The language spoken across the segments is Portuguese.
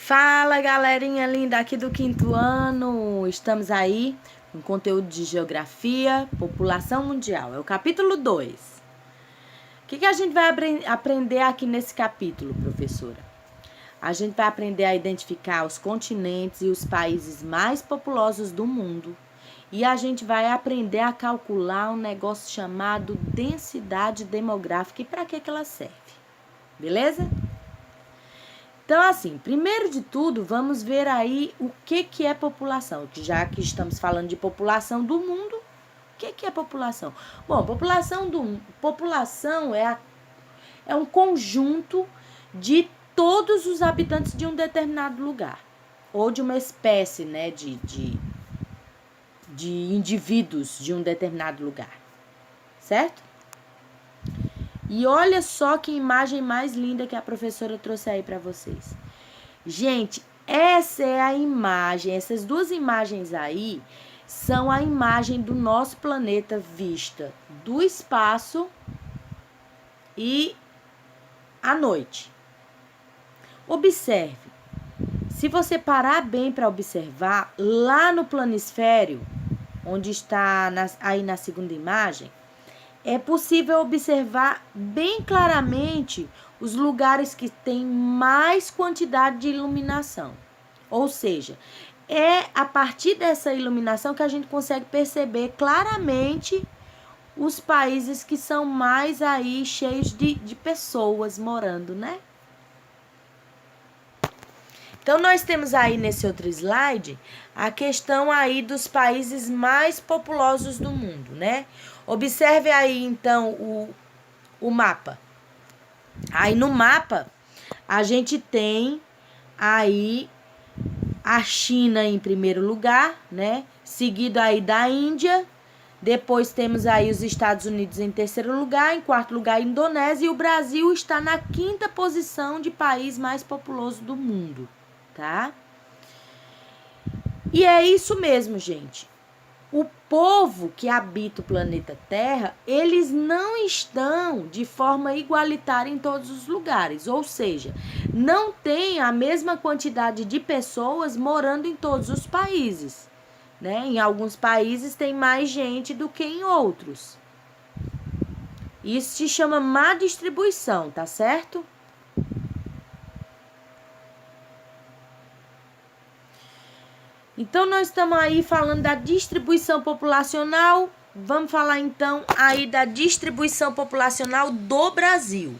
Fala, galerinha linda aqui do 5º ano. Estamos aí com conteúdo de geografia, população mundial. É o capítulo 2. O que a gente vai aprender aqui nesse capítulo, professora? A gente vai aprender a identificar os continentes e os países mais populosos do mundo. E a gente vai aprender a calcular um negócio chamado densidade demográfica e para que ela serve. Beleza? Então, assim, primeiro de tudo, vamos ver aí o que é população. Já que estamos falando de população do mundo, o que é população? Bom, população é um conjunto de todos os habitantes de um determinado lugar. Ou de uma espécie, né, de indivíduos de um determinado lugar. Certo? E olha só que imagem mais linda que a professora trouxe aí para vocês. Gente, essa é a imagem, essas duas imagens aí são a imagem do nosso planeta vista do espaço e à noite. Observe, se você parar bem para observar, lá no planisfério, onde está aí na segunda imagem, é possível observar bem claramente os lugares que têm mais quantidade de iluminação. Ou seja, é a partir dessa iluminação que a gente consegue perceber claramente os países que são mais aí cheios de pessoas morando, né? Então, nós temos aí nesse outro slide a questão aí dos países mais populosos do mundo, né? Observe aí, então, o mapa. Aí, no mapa, a gente tem aí a China em primeiro lugar, né? Seguido aí da Índia. Depois temos aí os Estados Unidos em terceiro lugar. Em quarto lugar, a Indonésia. E o Brasil está na 5ª posição de país mais populoso do mundo, tá? E é isso mesmo, gente. O povo que habita o planeta Terra, eles não estão de forma igualitária em todos os lugares. Ou seja, não tem a mesma quantidade de pessoas morando em todos os países, né? Em alguns países tem mais gente do que em outros. Isso se chama má distribuição, tá certo? Então, nós estamos aí falando da distribuição populacional. Vamos falar, então, aí da distribuição populacional do Brasil.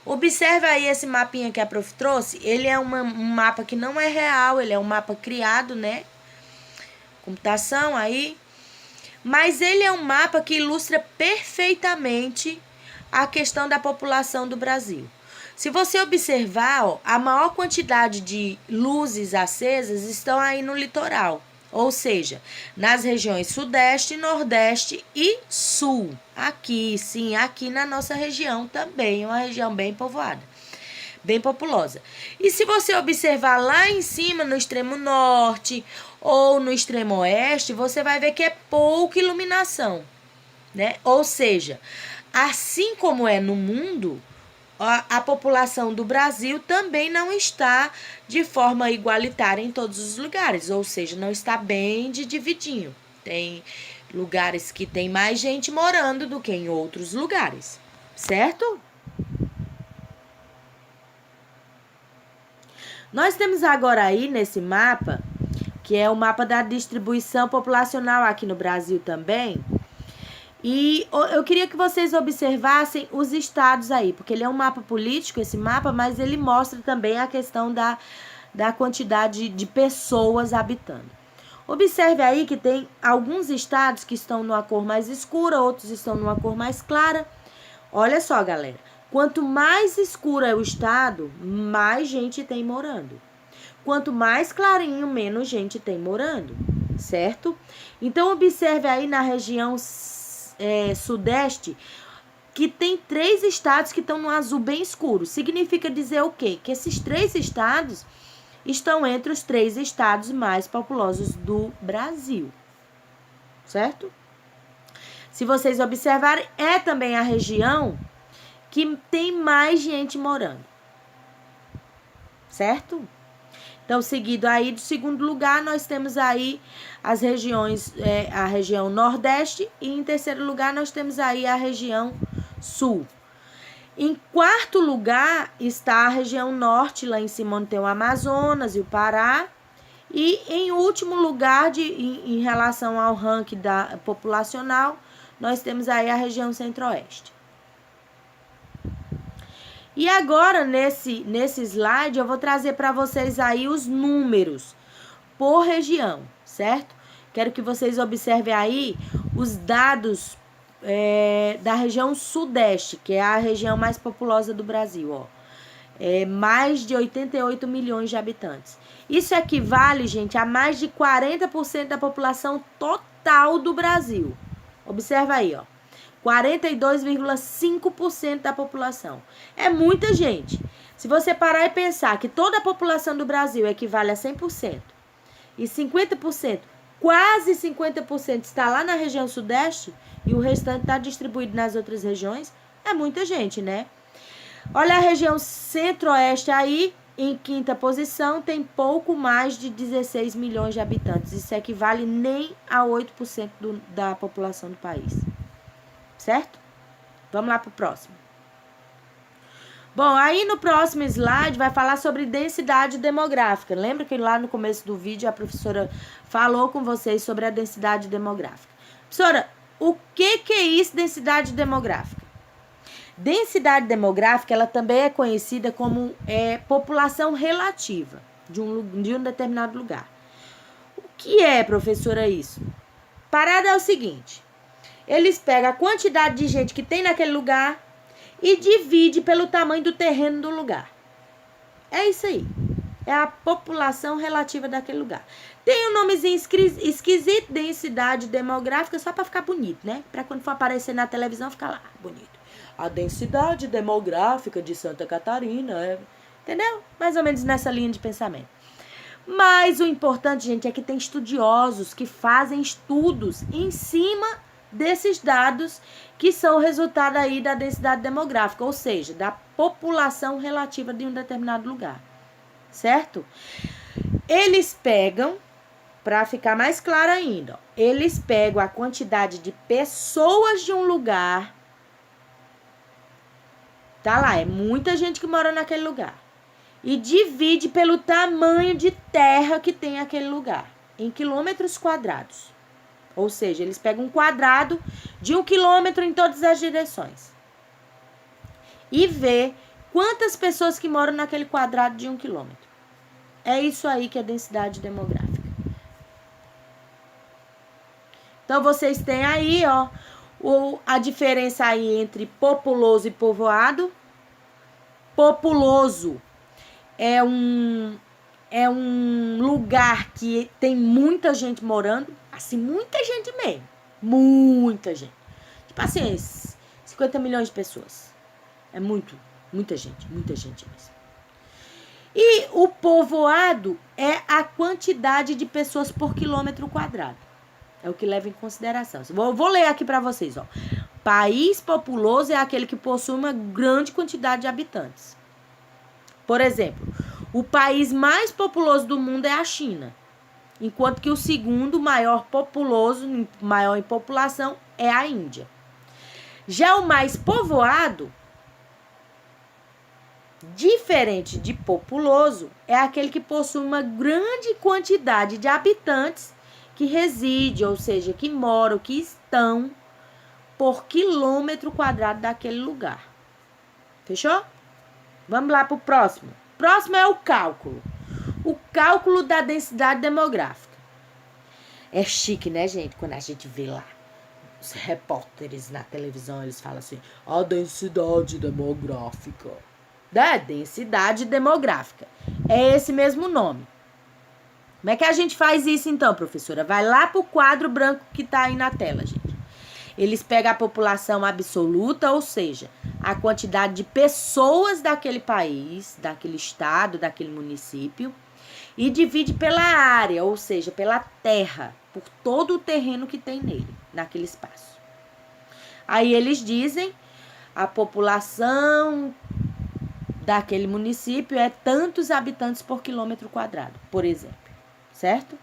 Observe aí esse mapinha que a prof trouxe. Ele é um mapa que não é real, ele é um mapa criado, né? Computação aí. Mas ele é um mapa que ilustra perfeitamente a questão da população do Brasil. Se você observar, ó, a maior quantidade de luzes acesas estão aí no litoral, ou seja, nas regiões sudeste, nordeste e sul. Aqui, sim, aqui na nossa região também, uma região bem povoada, bem populosa. E se você observar lá em cima, no extremo norte ou no extremo oeste, você vai ver que é pouca iluminação, né? Ou seja, assim como é no mundo, a população do Brasil também não está de forma igualitária em todos os lugares, ou seja, não está bem divididinho. Tem lugares que tem mais gente morando do que em outros lugares, certo? Nós temos agora aí nesse mapa, que é o mapa da distribuição populacional aqui no Brasil também. E eu queria que vocês observassem os estados aí, porque ele é um mapa político, esse mapa, mas ele mostra também a questão da quantidade de pessoas habitando. Observe aí que tem alguns estados que estão numa cor mais escura, outros estão numa cor mais clara. Olha só, galera, quanto mais escuro é o estado, mais gente tem morando. Quanto mais clarinho, menos gente tem morando, certo? Então, observe aí na região sudeste, que tem 3 estados que estão no azul bem escuro. Significa dizer o quê? Que esses 3 estados estão entre os 3 estados mais populosos do Brasil, certo? Se vocês observarem, é também a região que tem mais gente morando, certo? Então, seguido aí do segundo lugar, nós temos aí as regiões, a região Nordeste, e em terceiro lugar nós temos aí a região Sul. Em quarto lugar está a região Norte, lá em cima onde tem o Amazonas e o Pará. E em último lugar, em relação ao ranking populacional, nós temos aí a região Centro-Oeste. E agora, nesse slide, eu vou trazer para vocês aí os números por região, certo? Quero que vocês observem aí os dados da região Sudeste, que é a região mais populosa do Brasil, ó. Mais de 88 milhões de habitantes. Isso equivale, gente, a mais de 40% da população total do Brasil. Observa aí, ó. 42,5% da população. É muita gente. Se você parar e pensar que toda a população do Brasil equivale a 100% e 50%, quase 50% está lá na região Sudeste e o restante está distribuído nas outras regiões, é muita gente, né? Olha a região Centro-Oeste aí, em quinta posição, tem pouco mais de 16 milhões de habitantes. Isso equivale nem a 8% da população do país. Certo? Vamos lá para o próximo. Bom, aí no próximo slide vai falar sobre densidade demográfica. Lembra que lá no começo do vídeo a professora falou com vocês sobre a densidade demográfica. Professora, o que é isso, densidade demográfica? Densidade demográfica, ela também é conhecida como população relativa de um determinado lugar. O que é, professora, isso? Parada é o seguinte: eles pegam a quantidade de gente que tem naquele lugar e divide pelo tamanho do terreno do lugar. É isso aí. É a população relativa daquele lugar. Tem um nomezinho esquisito, densidade demográfica, só para ficar bonito, né? Para quando for aparecer na televisão, ficar lá, bonito. A densidade demográfica de Santa Catarina, entendeu? Mais ou menos nessa linha de pensamento. Mas o importante, gente, é que tem estudiosos que fazem estudos em cima desses dados que são resultado aí da densidade demográfica, ou seja, da população relativa de um determinado lugar, certo? Eles pegam, para ficar mais claro ainda, eles pegam a quantidade de pessoas de um lugar, tá lá, é muita gente que mora naquele lugar, e divide pelo tamanho de terra que tem aquele lugar, em quilômetros quadrados. Ou seja, eles pegam um quadrado de 1 quilômetro em todas as direções. E vê quantas pessoas que moram naquele quadrado de 1 quilômetro. É isso aí que é densidade demográfica. Então, vocês têm aí, ó, a diferença aí entre populoso e povoado. Populoso é um lugar que tem muita gente morando. Assim, muita gente mesmo. Muita gente. Tipo assim, 50 milhões de pessoas. É muita gente mesmo. E o povoado é a quantidade de pessoas por quilômetro quadrado. É o que leva em consideração. Vou ler aqui para vocês, ó. País populoso é aquele que possui uma grande quantidade de habitantes. Por exemplo, o país mais populoso do mundo é a China, enquanto que o segundo maior em população, é a Índia. Já o mais povoado, diferente de populoso, é aquele que possui uma grande quantidade de habitantes que reside, ou seja, que moram, que estão por quilômetro quadrado daquele lugar. Fechou? Vamos lá para o próximo. Próximo é o cálculo. O cálculo da densidade demográfica. É chique, né, gente? Quando a gente vê lá os repórteres na televisão, eles falam assim, a densidade demográfica. Da densidade demográfica. É esse mesmo nome. Como é que a gente faz isso então, professora? Vai lá pro quadro branco que tá aí na tela, gente. Eles pegam a população absoluta, ou seja, a quantidade de pessoas daquele país, daquele estado, daquele município, e divide pela área, ou seja, pela terra, por todo o terreno que tem nele, naquele espaço. Aí eles dizem a população daquele município é tantos habitantes por quilômetro quadrado, por exemplo, certo?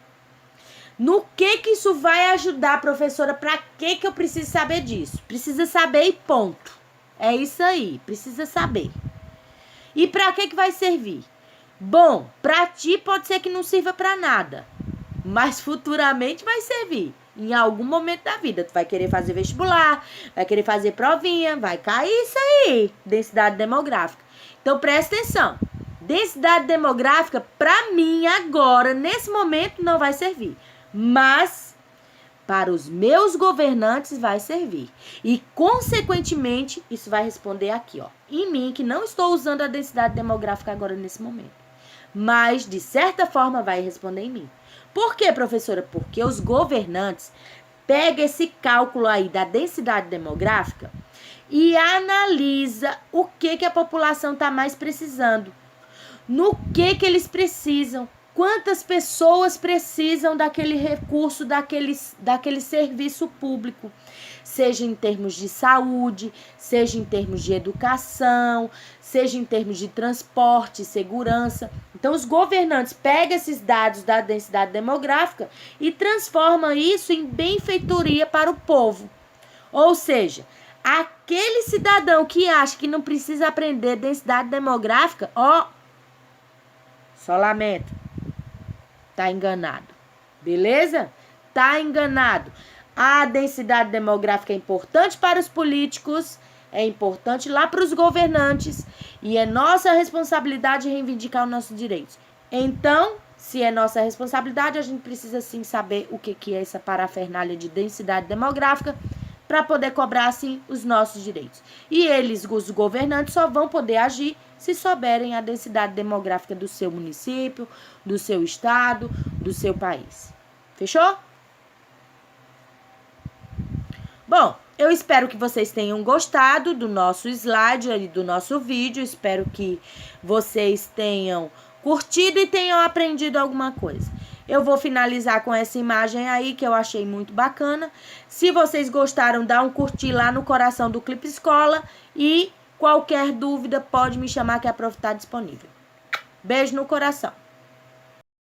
No que isso vai ajudar, professora? Para que eu preciso saber disso? Precisa saber e ponto. É isso aí, precisa saber. E para que vai servir? Bom, para ti pode ser que não sirva para nada, mas futuramente vai servir. Em algum momento da vida, tu vai querer fazer vestibular, vai querer fazer provinha, vai cair isso aí, densidade demográfica. Então, presta atenção. Densidade demográfica, para mim, agora, nesse momento, não vai servir. Mas, para os meus governantes, vai servir. E, consequentemente, isso vai responder aqui, ó. Em mim, que não estou usando a densidade demográfica agora, nesse momento. Mas, de certa forma, vai responder em mim. Por quê, professora? Porque os governantes pegam esse cálculo aí da densidade demográfica e analisa o que a população está mais precisando. No que eles precisam. Quantas pessoas precisam daquele recurso, daquele serviço público. Seja em termos de saúde, seja em termos de educação, seja em termos de transporte, segurança. Então, os governantes pegam esses dados da densidade demográfica e transformam isso em benfeitoria para o povo. Ou seja, aquele cidadão que acha que não precisa aprender densidade demográfica, só lamento, tá enganado. Beleza? Tá enganado. A densidade demográfica é importante para os políticos, é importante lá para os governantes e é nossa responsabilidade reivindicar os nossos direitos. Então, se é nossa responsabilidade, a gente precisa sim saber o que é essa parafernália de densidade demográfica para poder cobrar assim os nossos direitos. E eles, os governantes, só vão poder agir se souberem a densidade demográfica do seu município, do seu estado, do seu país. Fechou? Bom, eu espero que vocês tenham gostado do nosso slide e do nosso vídeo. Espero que vocês tenham curtido e tenham aprendido alguma coisa. Eu vou finalizar com essa imagem aí que eu achei muito bacana. Se vocês gostaram, dá um curtir lá no coração do Clipe Escola e qualquer dúvida pode me chamar que a prof está disponível. Beijo no coração.